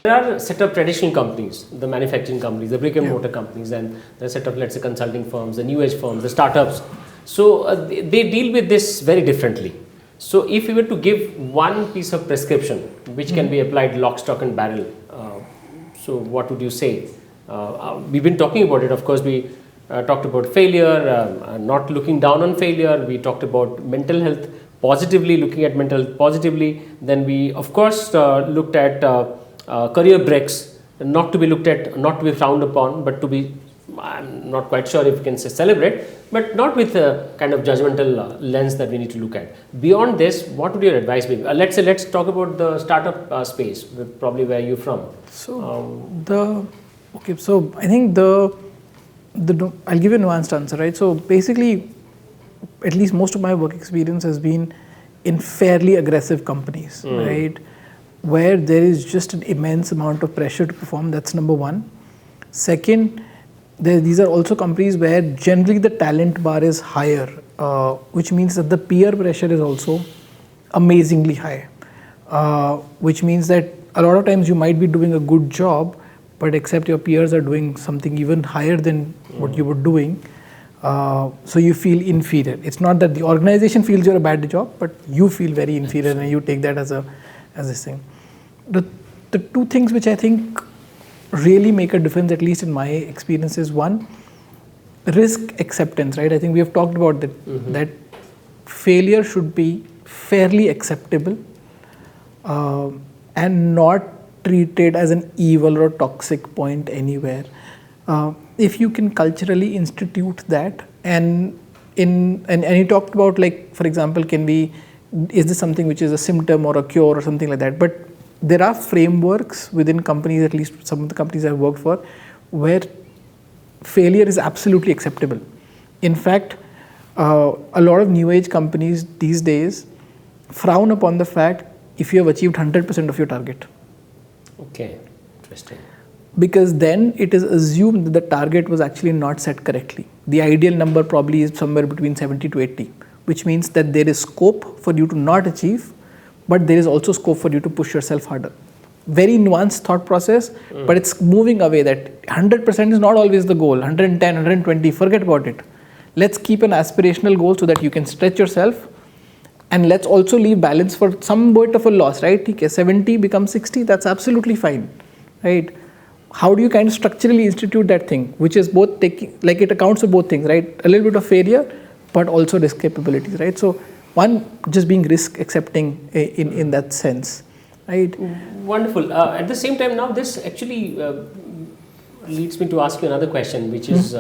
There are set up traditional companies, the manufacturing companies, the brick and mortar companies, and the set up, let's say, consulting firms, the new age firms, the startups. So they deal with this very differently. So if you were to give one piece of prescription which can be applied lock, stock and barrel, so what would you say? We've been talking about it. Of course, we talked about failure, not looking down on failure. We talked about mental health positively, looking at mental health positively. Then we, of course, looked at career breaks, not to be looked at, not to be frowned upon, but to be, I'm not quite sure if you can say celebrate, but not with a kind of judgmental lens that we need to look at. Beyond this, what would your advice be? Let's talk about the startup space, probably where you're from. So so I think I'll give you a nuanced answer, right? So basically, at least most of my work experience has been in fairly aggressive companies, right? Where there is just an immense amount of pressure to perform. That's number one. Second, these are also companies where generally the talent bar is higher, which means that the peer pressure is also amazingly high, which means that a lot of times you might be doing a good job, but except your peers are doing something even higher than what you were doing. So you feel inferior. It's not that the organization feels you're a bad job, but you feel very inferior and you take that as this thing. The two things which I think really make a difference, at least in my experience, is one, risk acceptance, right? I think we have talked about that, that failure should be fairly acceptable and not treated as an evil or toxic point anywhere. If you can culturally institute that, and you talked about, like, for example, is this something which is a symptom or a cure or something like that? But there are frameworks within companies, at least some of the companies I've worked for, where failure is absolutely acceptable. In fact, a lot of new age companies these days frown upon the fact if you have achieved 100% of your target. Okay, interesting. Because then it is assumed that the target was actually not set correctly. The ideal number probably is somewhere between 70 to 80, which means that there is scope for you to not achieve, but there is also scope for you to push yourself harder. Very nuanced thought process, but it's moving away that 100% is not always the goal. 110, 120, forget about it. Let's keep an aspirational goal so that you can stretch yourself, and let's also leave balance for some bit of a loss, right? Okay, 70 becomes 60, that's absolutely fine, right? How do you kind of structurally institute that thing, which is both taking, like, it accounts for both things, right? A little bit of failure, but also risk capabilities, right? So one, just being risk accepting in that sense, right? Wonderful. At the same time, now this actually leads me to ask you another question, which is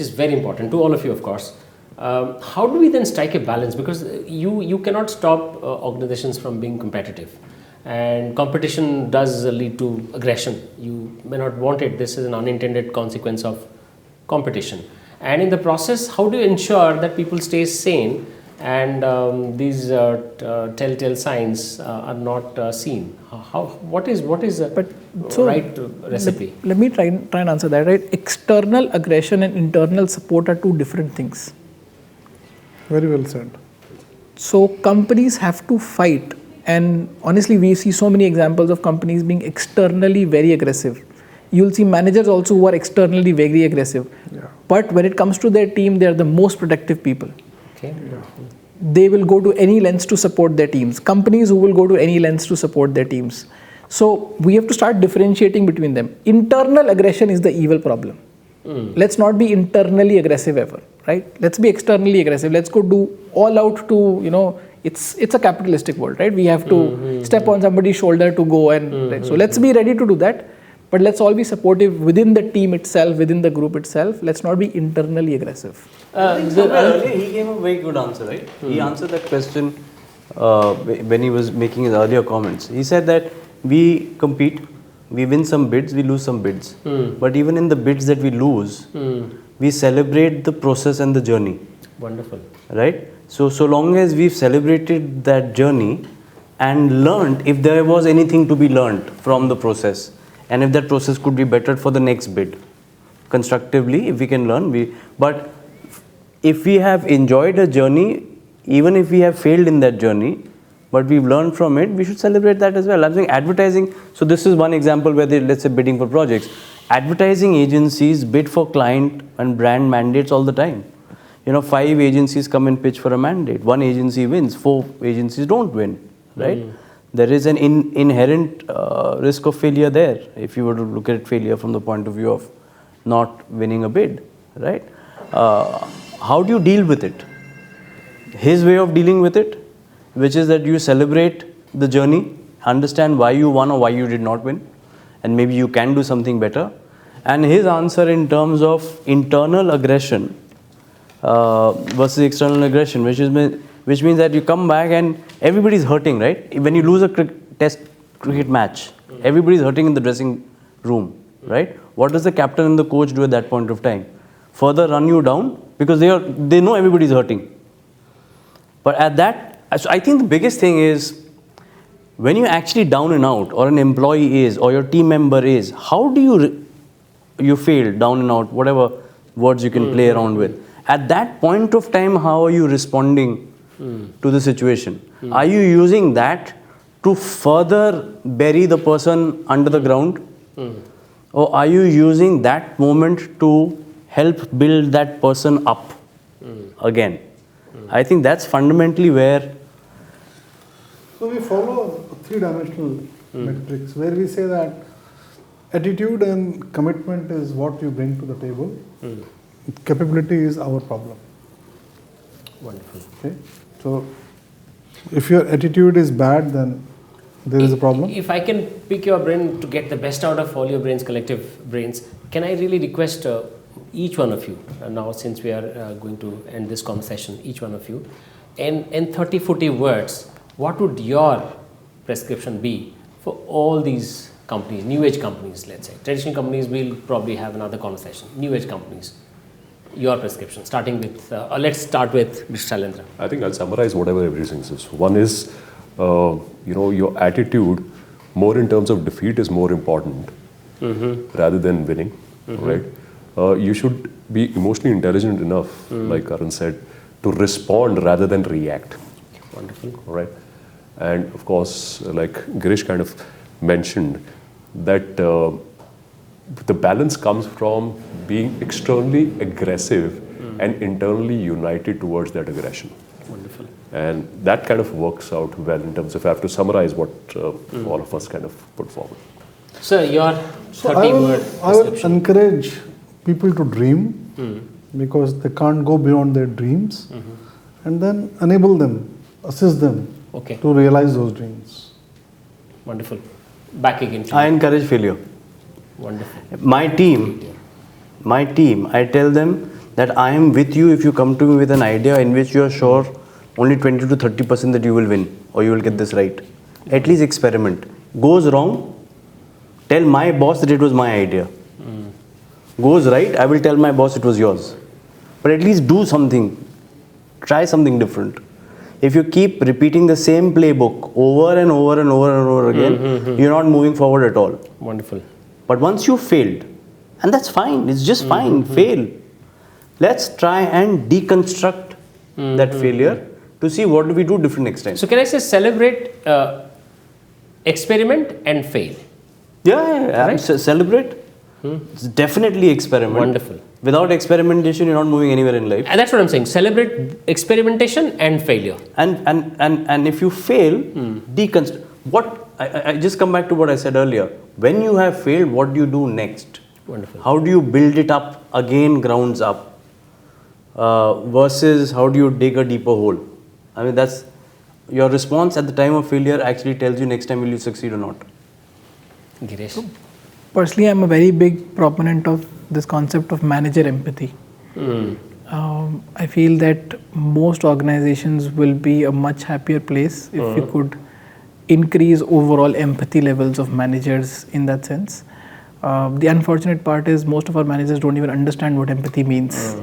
very important to all of you, of course. How do we then strike a balance? Because you cannot stop organizations from being competitive, and competition does lead to aggression. You may not want it. This is an unintended consequence of competition. And in the process, how do you ensure that people stay sane and these telltale signs are not seen? What is the right recipe? Let me try and answer that, right? External aggression and internal support are two different things. Very well said. So companies have to fight, and honestly we see so many examples of companies being externally very aggressive. You'll see managers also who are externally very aggressive. Yeah. But when it comes to their team, they are the most productive people. Okay. Yeah. They will go to any lengths to support their teams. Companies who will go to any lengths to support their teams. So we have to start differentiating between them. Internal aggression is the evil problem. Let's not be internally aggressive ever, right? Let's be externally aggressive. Let's go do all out to, it's a capitalistic world, right? We have to step on somebody's shoulder to go and so let's be ready to do that. But let's all be supportive within the team itself, within the group itself. Let's not be internally aggressive. Earlier he gave a very good answer, right? He answered that question when he was making his earlier comments. He said that we compete, we win some bids, we lose some bids. But even in the bids that we lose, we celebrate the process and the journey. Wonderful. Right? So long as we've celebrated that journey and learned if there was anything to be learned from the process, and if that process could be better for the next bid, constructively, if we can learn, but if we have enjoyed a journey, even if we have failed in that journey, but we've learned from it. We should celebrate that as well. I'm saying advertising. So this is one example where let's say bidding for projects. Advertising agencies bid for client and brand mandates all the time. 5 agencies come and pitch for a mandate. 1 agency wins, 4 agencies don't win, right? There is an inherent risk of failure there, if you were to look at failure from the point of view of not winning a bid, right? How do you deal with it? His way of dealing with it, which is that you celebrate the journey, understand why you won or why you did not win, and maybe you can do something better. And his answer in terms of internal aggression versus external aggression, which means that you come back and everybody's hurting, right? When you lose a test cricket match, everybody's hurting in the dressing room, right? What does the captain and the coach do at that point of time? Further run you down because they know everybody's hurting. But at that, so I think the biggest thing is when you're actually down and out, or an employee is, or your team member is, how do you fail down and out, whatever words you can play around with. At that point of time, how are you responding to the situation? Are you using that to further bury the person under the ground? Or are you using that moment to help build that person up again? I think that's fundamentally where... So we follow 3-dimensional metrics where we say that attitude and commitment is what you bring to the table. Capability is our problem. Wonderful. Okay. So if your attitude is bad, then there is a problem. If I can pick your brain to get the best out of all your brains, collective brains, can I really request each one of you, now since we are going to end this conversation, each one of you, in 30-40 words, what would your prescription be for all these companies, new age companies, let's say. Traditional companies, we'll probably have another conversation. New age companies, your prescription, starting with, let's start with Mr. Shailendra. I think I'll summarize whatever everything says. One is, your attitude, more in terms of defeat, is more important rather than winning, right? You should be emotionally intelligent enough, like Karan said, to respond rather than react. Wonderful. Right? And of course, like Girish kind of mentioned, that the balance comes from being externally aggressive and internally united towards that aggression. Wonderful. And that kind of works out well in terms of, I have to summarize what all of us kind of put forward. Sir, your 30-word I will encourage people to dream because they can't go beyond their dreams, and then enable them, assist them to realize those dreams. Wonderful. Back again. I encourage failure. Wonderful. My team, I tell them that I am with you if you come to me with an idea in which you are sure only 20 to 30% that you will win or you will get this right. At least experiment. Goes wrong, tell my boss that it was my idea. Goes right, I will tell my boss it was yours. But at least do something. Try something different. If you keep repeating the same playbook over and over and over and over again, you're not moving forward at all. Wonderful. But once you failed, and that's fine, it's just fine, fail. Let's try and deconstruct that failure to see what do we do different next time. So can I say celebrate, experiment and fail? Yeah, Right? Celebrate. It's definitely experiment. Wonderful. Without experimentation, you're not moving anywhere in life. And that's what I'm saying. Celebrate experimentation and failure. And if you fail, deconstruct. What I just come back to what I said earlier. When you have failed, what do you do next? Wonderful. How do you build it up again, grounds up, versus how do you dig a deeper hole? I mean, that's your response at the time of failure actually tells you next time will you succeed or not. Girish. Personally, I'm a very big proponent of this concept of manager empathy. I feel that most organizations will be a much happier place if you could increase overall empathy levels of managers in that sense. The unfortunate part is most of our managers don't even understand what empathy means.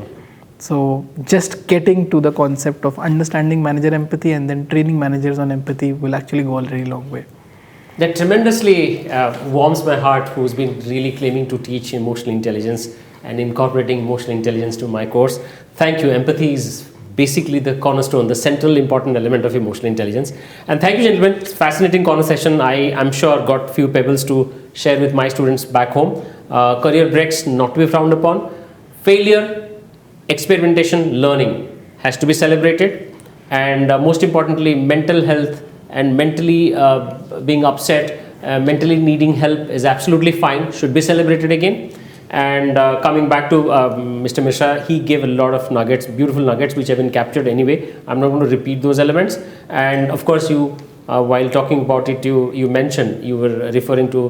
So just getting to the concept of understanding manager empathy and then training managers on empathy will actually go a very long way. That tremendously warms my heart, who's been really claiming to teach emotional intelligence and incorporating emotional intelligence to my course. Thank you. Empathy is basically the cornerstone, the central important element of emotional intelligence. And thank you, gentlemen. It's fascinating conversation. I'm sure got few pebbles to share with my students back home. Career breaks not to be frowned upon. Failure, experimentation, learning has to be celebrated. And most importantly, mental health and mentally being upset, mentally needing help is absolutely fine, should be celebrated again. And coming back to Mr. Mishra, he gave a lot of nuggets, beautiful nuggets, which have been captured anyway. I'm not going to repeat those elements. And of course, you, while talking about it, you mentioned, you were referring to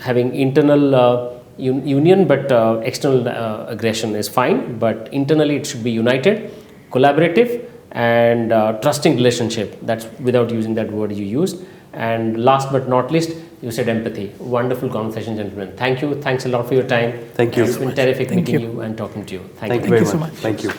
having internal union, but external aggression is fine. But internally, it should be united, collaborative, and trusting relationship. That's without using that word you used. And last but not least, you said empathy. Wonderful conversation, gentlemen. Thank you. Thanks a lot for your time. Thank you. It's been terrific Thank meeting you. you and talking to you. Thank you Thank very you so much. much. Thank you.